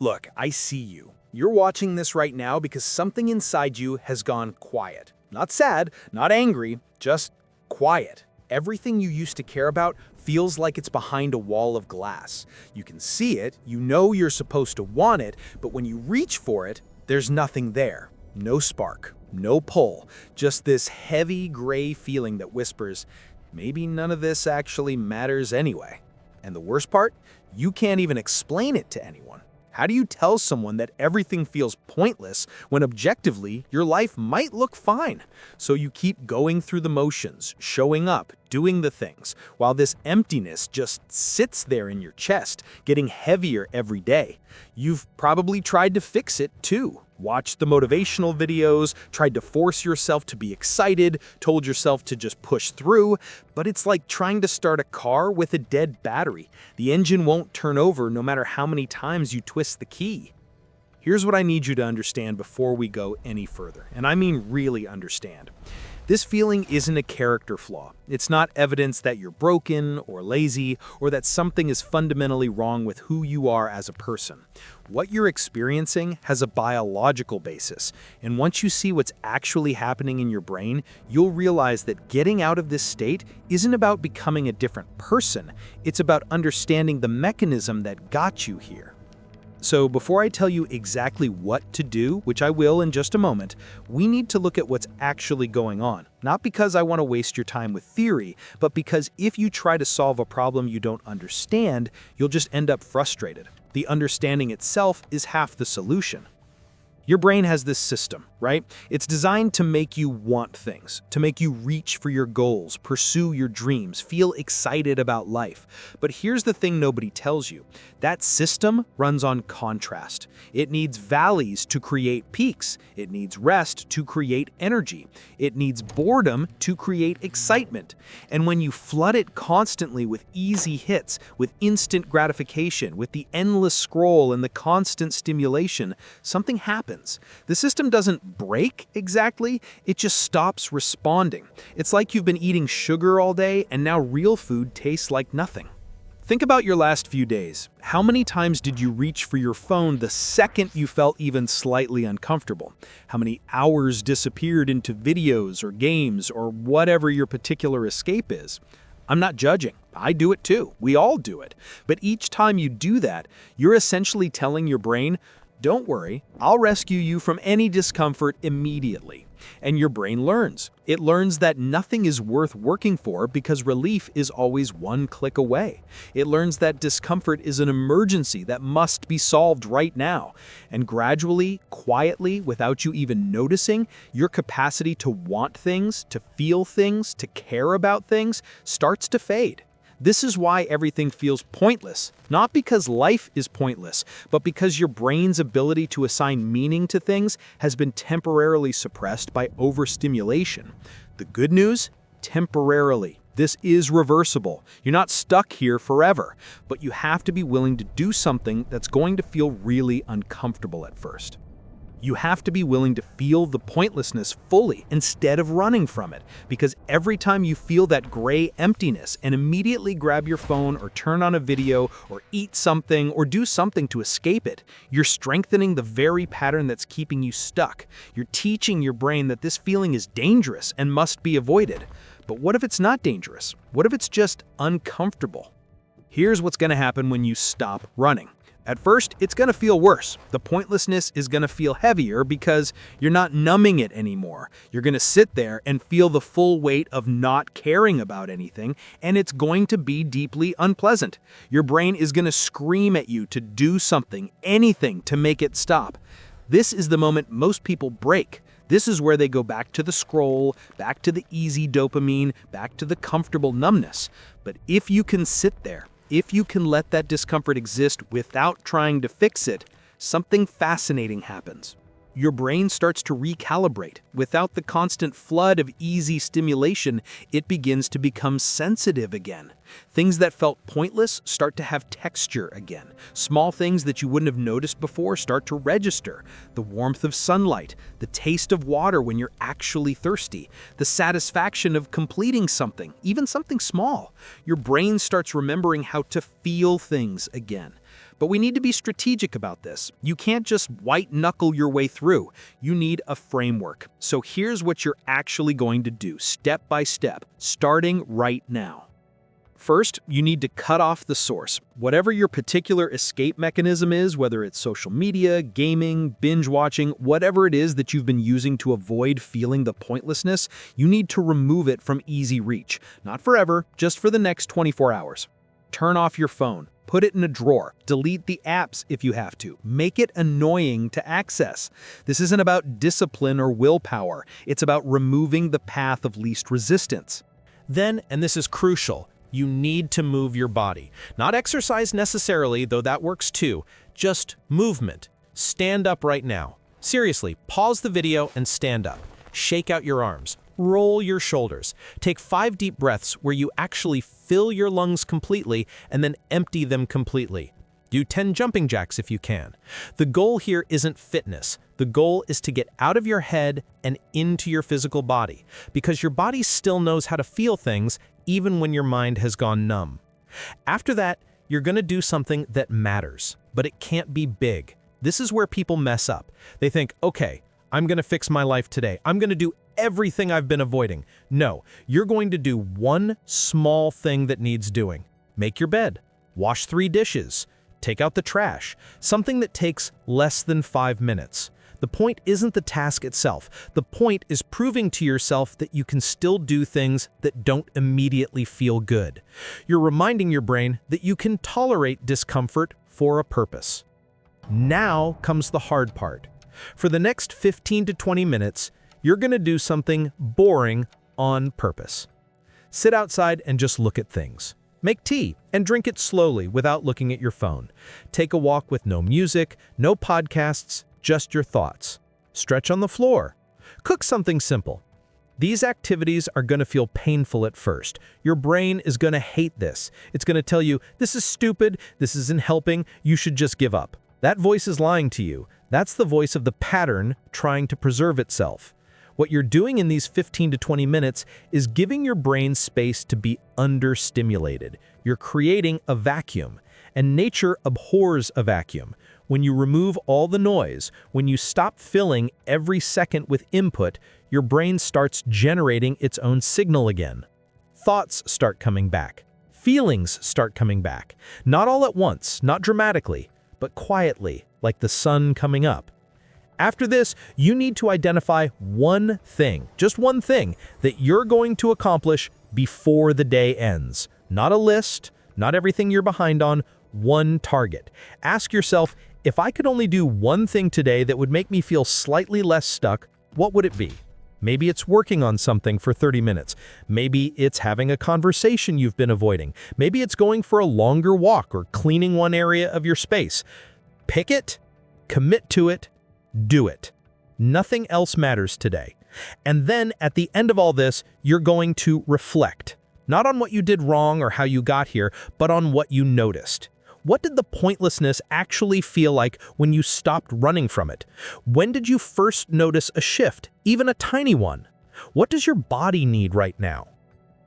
Look, I see you. You're watching this right now because something inside you has gone quiet. Not sad, not angry, just quiet. Everything you used to care about feels like it's behind a wall of glass. You can see it, you know you're supposed to want it, but when you reach for it, there's nothing there. No spark, no pull, just this heavy gray feeling that whispers, maybe none of this actually matters anyway. And the worst part, you can't even explain it to anyone. How do you tell someone that everything feels pointless when objectively your life might look fine? So you keep going through the motions, showing up, doing the things, while this emptiness just sits there in your chest, getting heavier every day. You've probably tried to fix it too. Watched the motivational videos, tried to force yourself to be excited, told yourself to just push through, but it's like trying to start a car with a dead battery. The engine won't turn over no matter how many times you twist the key. Here's what I need you to understand before we go any further, and I mean really understand. This feeling isn't a character flaw. It's not evidence that you're broken or lazy or that something is fundamentally wrong with who you are as a person. What you're experiencing has a biological basis, and once you see what's actually happening in your brain, you'll realize that getting out of this state isn't about becoming a different person. It's about understanding the mechanism that got you here. So before I tell you exactly what to do, which I will in just a moment, we need to look at what's actually going on. Not because I want to waste your time with theory, but because if you try to solve a problem you don't understand, you'll just end up frustrated. The understanding itself is half the solution. Your brain has this system, right? It's designed to make you want things, to make you reach for your goals, pursue your dreams, feel excited about life. But here's the thing nobody tells you. That system runs on contrast. It needs valleys to create peaks. It needs rest to create energy. It needs boredom to create excitement. And when you flood it constantly with easy hits, with instant gratification, with the endless scroll and the constant stimulation, something happens. The system doesn't break exactly, it just stops responding. It's like you've been eating sugar all day and now real food tastes like nothing. Think about your last few days. How many times did you reach for your phone the second you felt even slightly uncomfortable? How many hours disappeared into videos or games or whatever your particular escape is? I'm not judging. I do it too. We all do it. But each time you do that, you're essentially telling your brain, don't worry, I'll rescue you from any discomfort immediately. And your brain learns. It learns that nothing is worth working for because relief is always one click away. It learns that discomfort is an emergency that must be solved right now. And gradually, quietly, without you even noticing, your capacity to want things, to feel things, to care about things starts to fade. This is why everything feels pointless, not because life is pointless, but because your brain's ability to assign meaning to things has been temporarily suppressed by overstimulation. The good news? Temporarily. This is reversible. You're not stuck here forever, but you have to be willing to do something that's going to feel really uncomfortable at first. You have to be willing to feel the pointlessness fully instead of running from it, because every time you feel that gray emptiness and immediately grab your phone or turn on a video or eat something or do something to escape it, you're strengthening the very pattern that's keeping you stuck. You're teaching your brain that this feeling is dangerous and must be avoided. But what if it's not dangerous? What if it's just uncomfortable? Here's what's going to happen when you stop running. At first, it's going to feel worse. The pointlessness is going to feel heavier because you're not numbing it anymore. You're going to sit there and feel the full weight of not caring about anything, and it's going to be deeply unpleasant. Your brain is going to scream at you to do something, anything to make it stop. This is the moment most people break. This is where they go back to the scroll, back to the easy dopamine, back to the comfortable numbness. But if you can sit there, if you can let that discomfort exist without trying to fix it, something fascinating happens. Your brain starts to recalibrate. Without the constant flood of easy stimulation, it begins to become sensitive again. Things that felt pointless start to have texture again. Small things that you wouldn't have noticed before start to register. The warmth of sunlight, the taste of water when you're actually thirsty, the satisfaction of completing something, even something small. Your brain starts remembering how to feel things again. But we need to be strategic about this. You can't just white-knuckle your way through. You need a framework. So here's what you're actually going to do, step by step, starting right now. First, you need to cut off the source. Whatever your particular escape mechanism is, whether it's social media, gaming, binge watching, whatever it is that you've been using to avoid feeling the pointlessness, you need to remove it from easy reach. Not forever, just for the next 24 hours. Turn off your phone. Put it in a drawer. Delete the apps if you have to. Make it annoying to access. This isn't about discipline or willpower. It's about removing the path of least resistance. Then, and this is crucial, you need to move your body. Not exercise necessarily, though that works too. Just movement. Stand up right now. Seriously, pause the video and stand up. Shake out your arms. Roll your shoulders. Take 5 deep breaths where you actually fill your lungs completely and then empty them completely. Do 10 jumping jacks if you can. The goal here isn't fitness. The goal is to get out of your head and into your physical body, because your body still knows how to feel things even when your mind has gone numb. After that, you're going to do something that matters, but it can't be big. This is where people mess up. They think, okay, I'm going to fix my life today. I'm going to do everything I've been avoiding. No, you're going to do one small thing that needs doing. Make your bed. Wash 3 dishes. Take out the trash. Something that takes less than 5 minutes. The point isn't the task itself. The point is proving to yourself that you can still do things that don't immediately feel good. You're reminding your brain that you can tolerate discomfort for a purpose. Now comes the hard part. For the next 15 to 20 minutes, you're going to do something boring on purpose. Sit outside and just look at things. Make tea and drink it slowly without looking at your phone. Take a walk with no music, no podcasts, just your thoughts. Stretch on the floor. Cook something simple. These activities are going to feel painful at first. Your brain is going to hate this. It's going to tell you, this is stupid, this isn't helping, you should just give up. That voice is lying to you. That's the voice of the pattern trying to preserve itself. What you're doing in these 15 to 20 minutes is giving your brain space to be understimulated. You're creating a vacuum, and nature abhors a vacuum. When you remove all the noise, when you stop filling every second with input, your brain starts generating its own signal again. Thoughts start coming back. Feelings start coming back. Not all at once, not dramatically, but quietly, like the sun coming up. After this, you need to identify one thing, just one thing, that you're going to accomplish before the day ends. Not a list, not everything you're behind on, one target. Ask yourself, if I could only do one thing today that would make me feel slightly less stuck, what would it be? Maybe it's working on something for 30 minutes. Maybe it's having a conversation you've been avoiding. Maybe it's going for a longer walk or cleaning one area of your space. Pick it, commit to it, do it. Nothing else matters today. And then at the end of all this, you're going to reflect. Not on what you did wrong or how you got here, but on what you noticed. What did the pointlessness actually feel like when you stopped running from it? When did you first notice a shift, even a tiny one? What does your body need right now?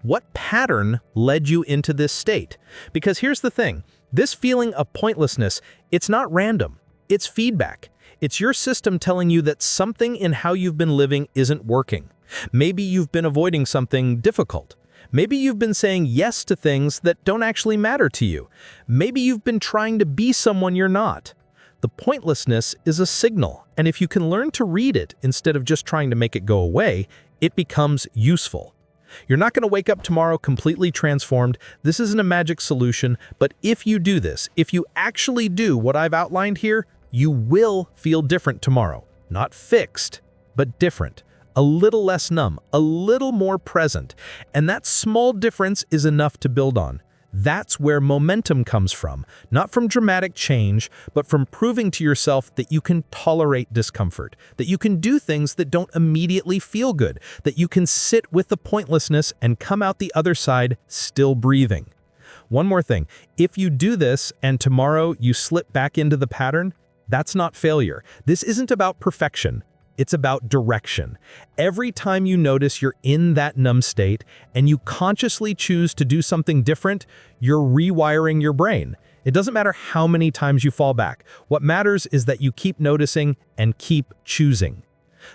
What pattern led you into this state? Because here's the thing, this feeling of pointlessness, it's not random, it's feedback. It's your system telling you that something in how you've been living isn't working. Maybe you've been avoiding something difficult. Maybe you've been saying yes to things that don't actually matter to you. Maybe you've been trying to be someone you're not. The pointlessness is a signal, and if you can learn to read it instead of just trying to make it go away, it becomes useful. You're not going to wake up tomorrow completely transformed. This isn't a magic solution, but if you do this, if you actually do what I've outlined here, you will feel different tomorrow. Not fixed, but different. A little less numb, a little more present. And that small difference is enough to build on. That's where momentum comes from. Not from dramatic change, but from proving to yourself that you can tolerate discomfort, that you can do things that don't immediately feel good, that you can sit with the pointlessness and come out the other side still breathing. One more thing, if you do this and tomorrow you slip back into the pattern, that's not failure. This isn't about perfection. It's about direction. Every time you notice you're in that numb state and you consciously choose to do something different, you're rewiring your brain. It doesn't matter how many times you fall back. What matters is that you keep noticing and keep choosing.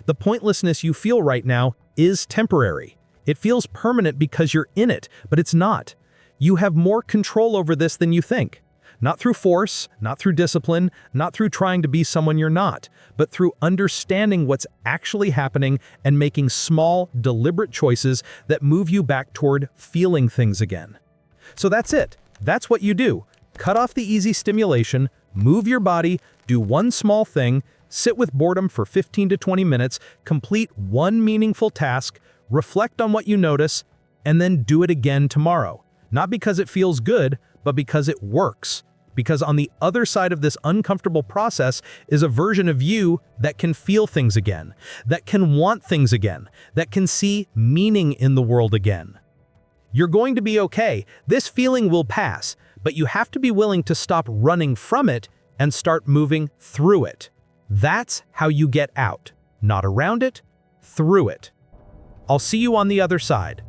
The pointlessness you feel right now is temporary. It feels permanent because you're in it, but it's not. You have more control over this than you think. Not through force, not through discipline, not through trying to be someone you're not, but through understanding what's actually happening and making small, deliberate choices that move you back toward feeling things again. So that's it. That's what you do. Cut off the easy stimulation, move your body, do one small thing, sit with boredom for 15 to 20 minutes, complete one meaningful task, reflect on what you notice, and then do it again tomorrow. Not because it feels good, but because it works. Because on the other side of this uncomfortable process is a version of you that can feel things again, that can want things again, that can see meaning in the world again. You're going to be okay. This feeling will pass, but you have to be willing to stop running from it and start moving through it. That's how you get out. Not around it, through it. I'll see you on the other side.